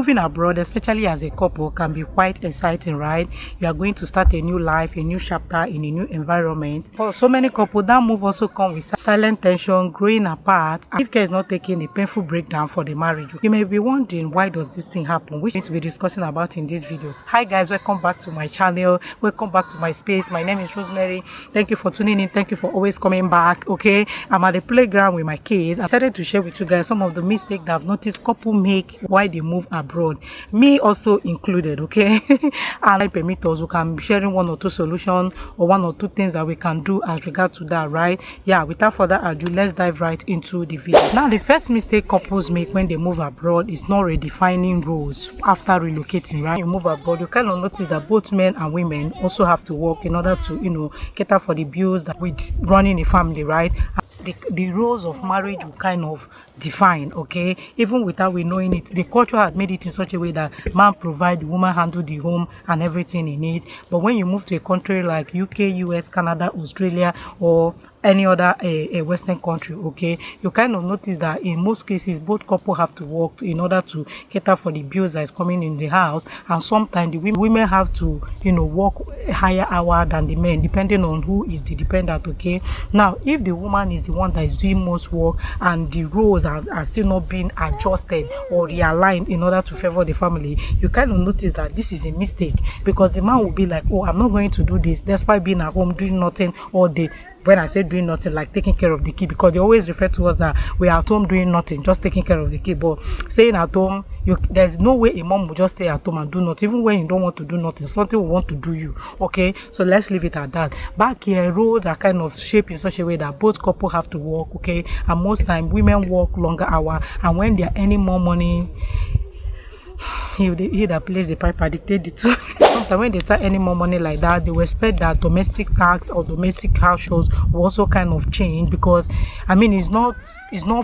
Moving abroad, especially as a couple, can be quite exciting, right? You are going to start a new life, a new chapter in a new environment. For so many couples, that move also comes with silent tension, growing apart. And if care is not taking, a painful breakdown for the marriage. You may be wondering, why does this thing happen? Which we're going to be discussing about in this video. Hi guys, welcome back to my channel. Welcome back to my space. My name is Rosemary. Thank you for tuning in. Thank you for always coming back. Okay, I'm at the playground with my kids. I decided to share with you guys some of the mistakes that I've noticed couples make while they move abroad, me also included. Okay, and I permit us, we can be sharing one or two solutions or one or two things that we can do as regard to that, right? Yeah, without further ado, let's dive right into the video. Now, the first mistake couples make when they move abroad is not redefining roles after relocating, right? You move abroad, you kind of notice that both men and women also have to work in order to cater for the bills that with running a family, right? The roles of marriage will kind of define, okay, even without we knowing it. The culture had made it in such a way that man provide, the woman handle the home and everything in it. But when you move to a country like UK, US, Canada, Australia, or any other a Western country, okay, you kind of notice that in most cases both couple have to work in order to cater for the bills that is coming in the house, and sometimes the women have to work a higher hour than the men, depending on who is the dependent. Okay, now if the woman is the one that is doing most work and the roles are still not being adjusted or realigned in order to favor the family, you kind of notice that this is a mistake, because the man will be like, oh, I'm not going to do this despite being at home doing nothing all day. When I say doing nothing, like taking care of the kid, because they always refer to us that we are at home doing nothing, just taking care of the kid. But saying at home, there's no way a mom will just stay at home and do nothing. Even when you don't want to do nothing, something will want to do you. Okay, so let's leave it at that. Back here, roles are kind of shaped in such a way that both couples have to work. Okay, and most time women work longer hour, and when they are earning more money, he that plays the piper dictate the truth. Sometimes when they start earning more money like that, they will expect that domestic tax or domestic house chores will also kind of change, because I mean it's not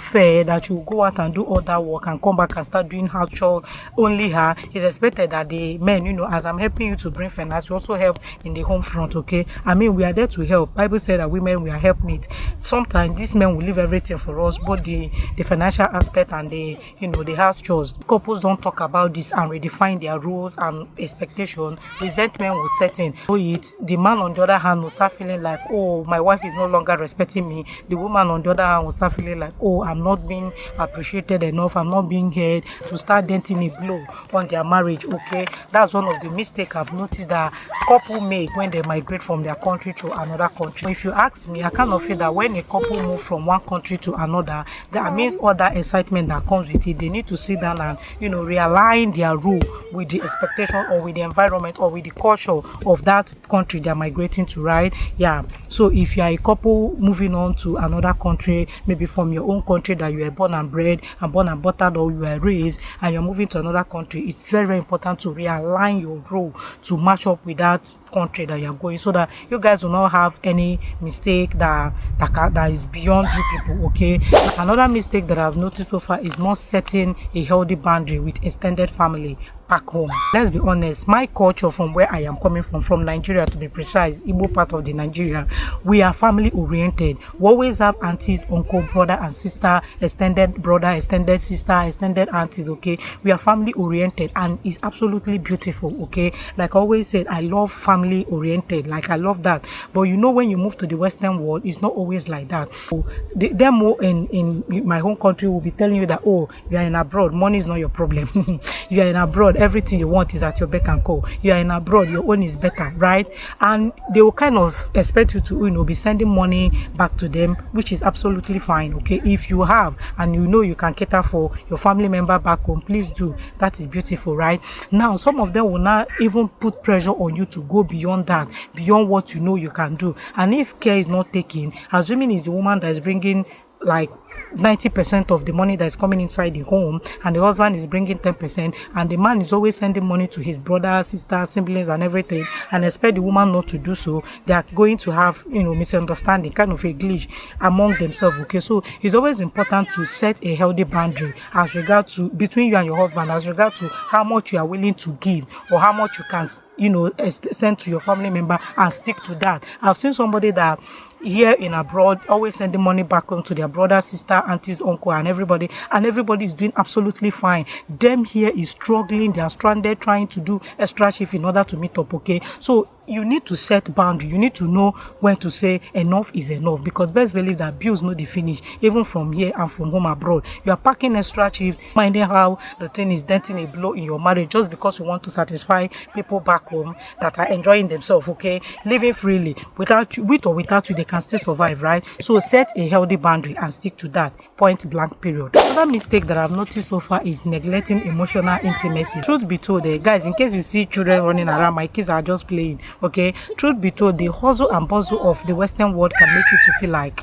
fair that you go out and do all that work and come back and start doing house chores only her. It's expected that the men, as I'm helping you to bring finance, you also help in the home front. Okay, I mean we are there to help. Bible said that women, we are helpmeet. Sometimes these men will leave everything for us, both the financial aspect and the the house chores. Couples don't talk about this and redefine their rules and expectations. Resentment will set in. The man on the other hand will start feeling like, oh, my wife is no longer respecting me. The woman on the other hand will start feeling like, oh, I'm not being appreciated enough, I'm not being heard, to start denting a blow on their marriage. Okay, that's one of the mistakes I've noticed that couple make when they migrate from their country to another country. If you ask me, I kind of feel that when a couple move from one country to another, that means all that excitement that comes with it. They need to sit down and realign their rule with the expectation or with the environment or with the culture of that country they're migrating to, right? Yeah, so if you are a couple moving on to another country, maybe from your own country that you were born and bred and born and buttered, or you were raised, and you're moving to another country, it's very, very important to realign your role to match up with that country that you're going, so that you guys will not have any mistake that is beyond you people. Okay, another mistake that I've noticed so far is not setting a healthy boundary with extended family back home. Let's be honest, my culture, from where I am coming from Nigeria to be precise, Igbo part of the Nigeria, we are family oriented. We always have aunties, uncle, brother and sister, extended brother, extended sister, extended aunties. Okay, we are family oriented, and it's absolutely beautiful. Okay, like I always said, I love family oriented, like I love that. But when you move to the Western world, it's not always like that. So them more in my home country will be telling you that, oh, you are in abroad, money is not your problem. You are in abroad, everything you want is at your beck and call. You are in abroad, your own is better, right? And they will kind of expect you to be sending money back to them, which is absolutely fine. Okay, if you have and you can cater for your family member back home, please do. That is beautiful, right? Now some of them will not even put pressure on you to go beyond that, beyond what you can do. And if care is not taken, assuming it's the woman that is bringing like 90% of the money that is coming inside the home, and the husband is bringing 10%, and the man is always sending money to his brother, sister, siblings and everything, and expect the woman not to do so, they are going to have misunderstanding, kind of a glitch among themselves. Okay, so it's always important to set a healthy boundary as regard to between you and your husband, as regard to how much you are willing to give or how much you can send to your family member, and stick to that. I've seen somebody that here in abroad, always sending money back home to their brother, sister, aunties, uncle, and everybody is doing absolutely fine. Them here is struggling, they are stranded, trying to do extra shift in order to meet up. Okay, so you need to set boundary. You need to know when to say enough is enough, because best believe that bills no dey finish, even from here and from home abroad. You are packing extra shift, minding how the thing is denting a blow in your marriage just because you want to satisfy people back home that are enjoying themselves, okay, living freely. Without you, with or without you, they can still survive, right? So set a healthy boundary and stick to that, point blank period. Another mistake that I've noticed so far is neglecting emotional intimacy. Truth be told, guys, in case you see children running around, my kids are just playing. Okay, truth be told, the hustle and bustle of the Western world can make you to feel like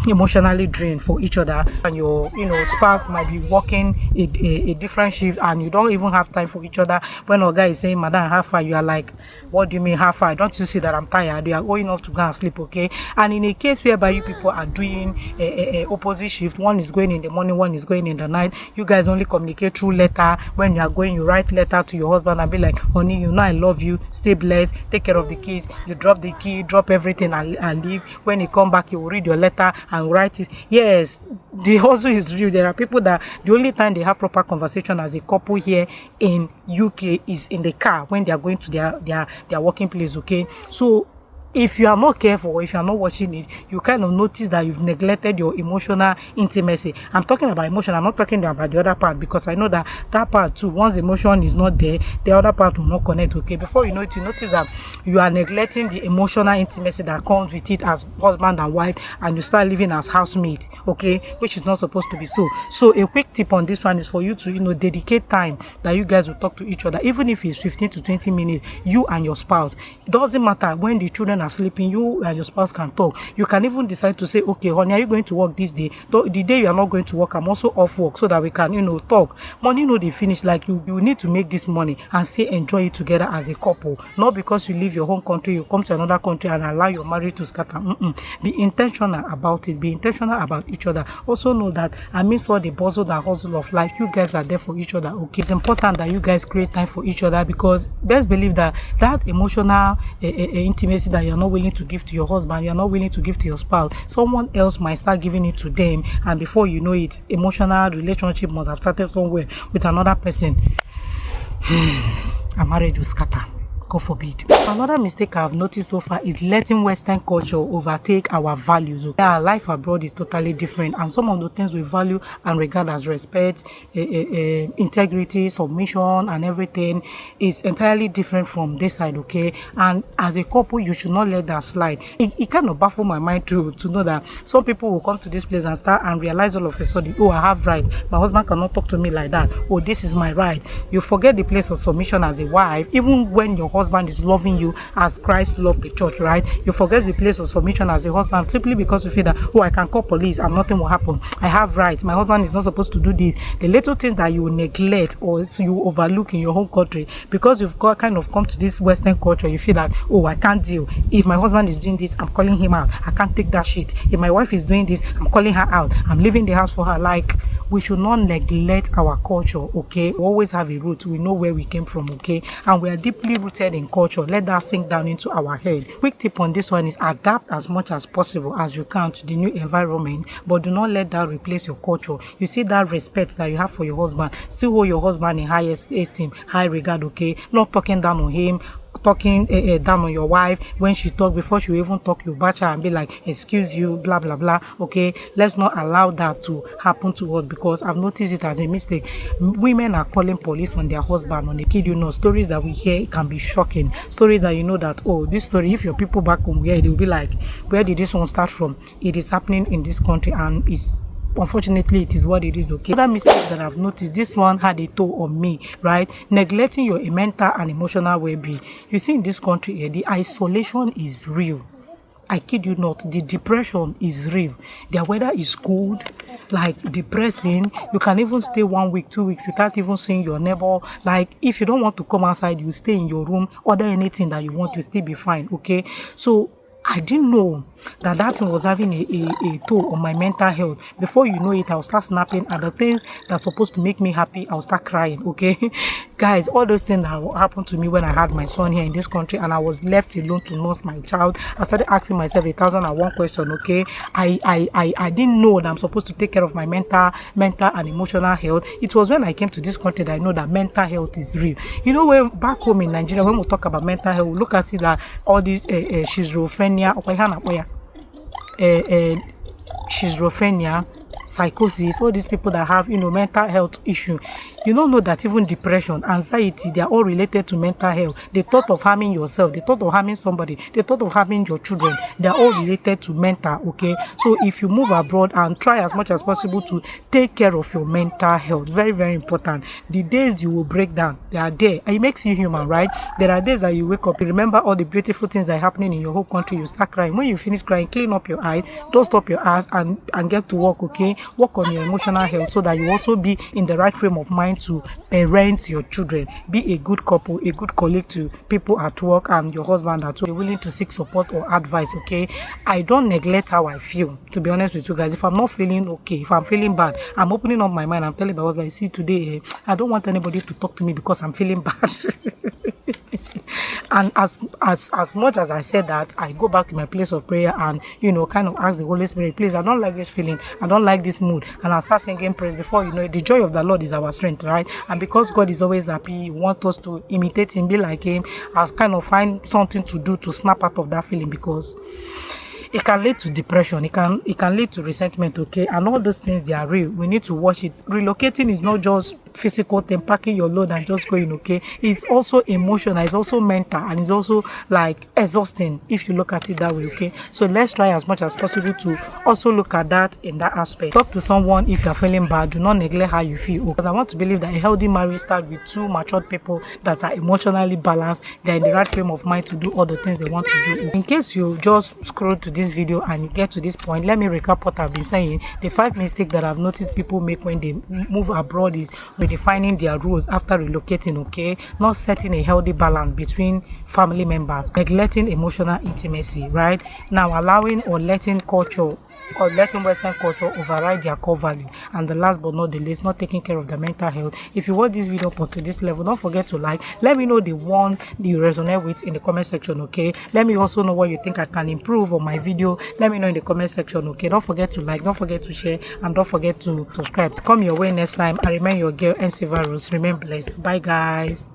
emotionally drained for each other, and your spouse might be working a different shift and you don't even have time for each other. When a guy is saying, "Madam, how far?" you are like, "What do you mean how far? Don't you see that I'm tired?" You are going off to go and sleep. Okay, and in a case whereby you people are doing a opposite shift, one is going in the morning, one is going in the night, you guys only communicate through letter. When you are going, you write letter to your husband and be like, "Honey, you know I love you, stay blessed, take care of the kids." You drop the key, drop everything and leave. When you come back, you will read your letter and write it. Yes, the hustle is real. There are people that the only time they have proper conversation as a couple here in UK is in the car when they are going to their working place. Okay, so if you are not careful, or if you are not watching it, you kind of notice that you've neglected your emotional intimacy. I'm talking about emotion. I'm not talking about the other part, because I know that part too, once emotion is not there, the other part will not connect. Okay, before you know it, you notice that you are neglecting the emotional intimacy that comes with it as husband and wife, and you start living as housemate. Okay, which is not supposed to be so. So a quick tip on this one is for you to dedicate time that you guys will talk to each other, even if it's 15 to 20 minutes. You and your spouse, doesn't matter when the children are sleeping, you and your spouse can talk. You can even decide to say, "Okay, honey, are you going to work this day? The day you are not going to work, I'm also off work, so that we can talk." Money they finish. Like you need to make this money and say enjoy it together as a couple, not because you leave your home country, you come to another country and allow your marriage to scatter. Be intentional about it. Be intentional about each other. Also know that amidst all the bustle and hustle of life, you guys are there for each other. Okay, it's important that you guys create time for each other, because best believe that emotional intimacy that you're not willing to give to your husband, you're not willing to give to your spouse, someone else might start giving it to them, and before you know it, emotional relationship must have started somewhere with another person. A marriage will scatter. God forbid. Another mistake I've noticed so far is letting Western culture overtake our values. Our life abroad is totally different, and some of the things we value and regard as respect, integrity, submission, and everything is entirely different from this side. Okay, and as a couple, you should not let that slide. It kind of baffles my mind to know that some people will come to this place and start and realize all of a sudden, "Oh, I have rights. My husband cannot talk to me like that. Oh, this is my right." You forget the place of submission as a wife, even when your husband is loving you as Christ loved the church, right? You forget the place of submission as a husband simply because you feel that, "Oh, I can call police and nothing will happen. I have rights. My husband is not supposed to do this." The little things that you neglect or you overlook in your home country, because you've kind of come to this Western culture, you feel that, "Oh, I can't deal. If my husband is doing this, I'm calling him out. I can't take that shit. If my wife is doing this, I'm calling her out. I'm leaving the house for her." Like, we should not neglect our culture. Okay, we always have a root. We know where we came from. Okay, and we are deeply rooted in culture. Let that sink down into our head. Quick tip on this one is adapt as much as possible as you can to the new environment, but do not let that replace your culture. You see that respect that you have for your husband, still hold your husband in high esteem, high regard. Okay, not talking down on him, talking down on your wife when she talk, before she even talk, you batch her and be like, "Excuse you, blah blah blah." Okay, let's not allow that to happen to us, because I've noticed it as a mistake. Women are calling police on their husband. On the kid, stories that we hear can be shocking. Stories that that, "Oh, this story, if your people back home here, they'll be like, where did this one start from?" It is happening in this country, and unfortunately, it is what it is. Okay, another mistake that I've noticed, this one had a toll on me, right? Neglecting your mental and emotional well-being. You see, in this country here, the isolation is real. I kid you not, the depression is real. The weather is cold, like depressing. You can even stay 1 week, 2 weeks without even seeing your neighbor. Like, if you don't want to come outside, you stay in your room, order anything that you want, to still be fine. Okay, so I didn't know that that thing was having a toll on my mental health. Before you know it, I'll start snapping, and the things that's supposed to make me happy, I'll start crying, okay? Guys, all those things that happened to me when I had my son here in this country and I was left alone to nurse my child, I started asking myself 1,001 question, okay? I didn't know that I'm supposed to take care of my mental and emotional health. It was when I came to this country that I know that mental health is real. You know, when back home in Nigeria, when we talk about mental health, we look at it like all these schizophrenia, schizophrenia, psychosis, all these people that have, you know, mental health issue. You don't know that even depression, anxiety, they are all related to mental health. The thought of harming yourself, the thought of harming somebody, the thought of harming your children, they are all related to mental, okay? So if you move abroad and try as much as possible to take care of your mental health, very, very important. The days you will break down, they are there. And it makes you human, right? There are days that you wake up, you remember all the beautiful things that are happening in your whole country, you start crying. When you finish crying, clean up your eyes, dust up your ass and get to work, okay? Work on your emotional health so that you also be in the right frame of mind to parent your children. Be a good couple, a good colleague to people at work and your husband at home. Be willing to seek support or advice, okay? I don't neglect how I feel, to be honest with you guys. If I'm not feeling okay, if I'm feeling bad, I'm opening up my mind. I'm telling my husband, see, today I don't want anybody to talk to me because I'm feeling bad. And as much as I said that, I go back to my place of prayer and, you know, kind of ask the Holy Spirit, please, I don't like this feeling, I don't like this mood, and I start singing praise. Before you know it, the joy of the Lord is our strength, right? And because God is always happy, He wants us to imitate Him, be like Him, and kind of find something to do to snap out of that feeling, because it can lead to depression, it can lead to resentment, okay? And all those things, they are real. We need to watch it. Relocating is not just physical thing, packing your load and just going, okay? It's also emotional, it's also mental, and it's also like exhausting if you look at it that way, okay? So let's try as much as possible to also look at that in that aspect. Talk to someone if you're feeling bad. Do not neglect how you feel, because I want to believe that a healthy marriage starts with two matured people that are emotionally balanced. They're in the right frame of mind to do all the things they want to do. In case you just scroll to this video and you get to this point, let me recap what I've been saying. The 5 mistakes that I've noticed people make when they move abroad is redefining their rules after relocating, okay? Not setting a healthy balance between family members, neglecting emotional intimacy, right? Now allowing or letting Western culture override their core value, and the last but not the least, not taking care of their mental health. If you watch this video up to this level, don't forget to like. Let me know the one you resonate with in the comment section, okay? Let me also know what you think I can improve on my video. Let me know in the comment section, okay? Don't forget to like, don't forget to share, and don't forget to subscribe. Come your way next time. I remain your girl, N. Rose. Remain blessed. Bye guys.